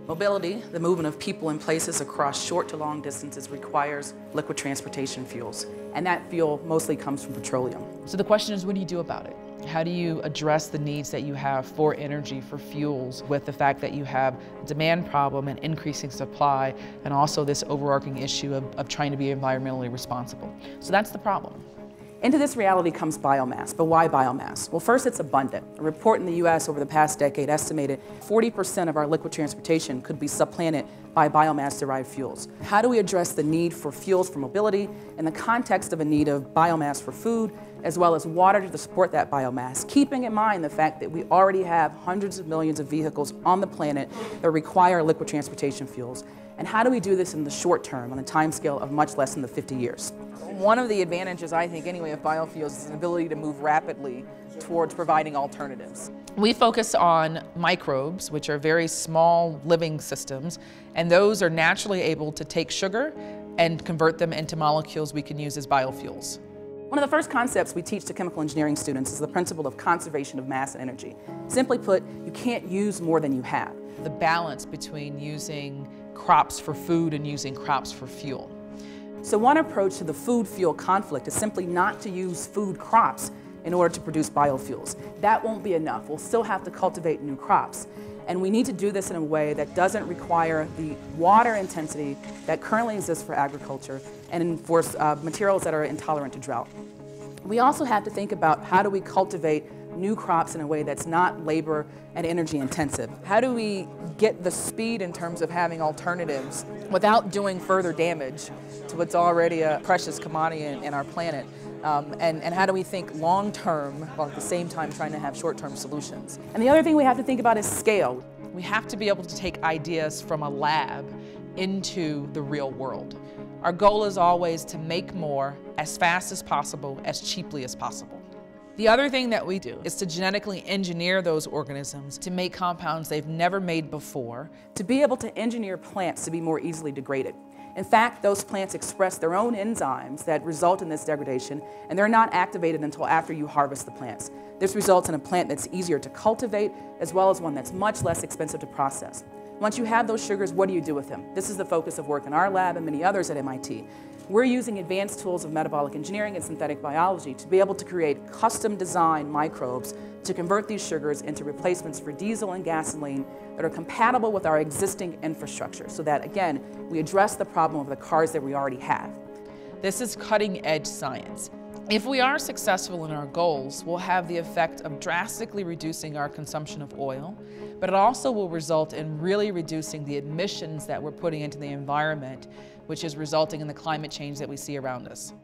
Mobility, the movement of people and places across short to long distances, requires liquid transportation fuels, and that fuel mostly comes from petroleum. So the question is, what do you do about it? How do you address the needs that you have for energy, for fuels, with the fact that you have a demand problem and increasing supply, and also this overarching issue of trying to be environmentally responsible? So that's the problem. Into this reality comes biomass, but why biomass? Well, first, it's abundant. A report in the US over the past decade estimated 40% of our liquid transportation could be supplanted by biomass-derived fuels. How do we address the need for fuels for mobility in the context of a need of biomass for food, as well as water to support that biomass, keeping in mind the fact that we already have hundreds of millions of vehicles on the planet that require liquid transportation fuels? And how do we do this in the short term, on a timescale of much less than the 50 years? One of the advantages, I think, anyway, of biofuels is an ability to move rapidly towards providing alternatives. We focus on microbes, which are very small living systems, and those are naturally able to take sugar and convert them into molecules we can use as biofuels. One of the first concepts we teach to chemical engineering students is the principle of conservation of mass and energy. Simply put, you can't use more than you have. The balance between using crops for food and using crops for fuel. So one approach to the food-fuel conflict is simply not to use food crops in order to produce biofuels. That won't be enough. We'll still have to cultivate new crops. And we need to do this in a way that doesn't require the water intensity that currently exists for agriculture and for materials that are intolerant to drought. We also have to think about how do we cultivate new crops in a way that's not labor and energy intensive. How do we get the speed in terms of having alternatives without doing further damage to what's already a precious commodity in our planet? And how do we think long-term while at the same time trying to have short-term solutions? And the other thing we have to think about is scale. We have to be able to take ideas from a lab into the real world. Our goal is always to make more as fast as possible, as cheaply as possible. The other thing that we do is to genetically engineer those organisms to make compounds they've never made before. To be able to engineer plants to be more easily degraded. In fact, those plants express their own enzymes that result in this degradation, and they're not activated until after you harvest the plants. This results in a plant that's easier to cultivate, as well as one that's much less expensive to process. Once you have those sugars, what do you do with them? This is the focus of work in our lab and many others at MIT. We're using advanced tools of metabolic engineering and synthetic biology to be able to create custom-designed microbes to convert these sugars into replacements for diesel and gasoline that are compatible with our existing infrastructure, so that, again, we address the problem of the cars that we already have. This is cutting-edge science. If we are successful in our goals, we'll have the effect of drastically reducing our consumption of oil, but it also will result in really reducing the emissions that we're putting into the environment, which is resulting in the climate change that we see around us.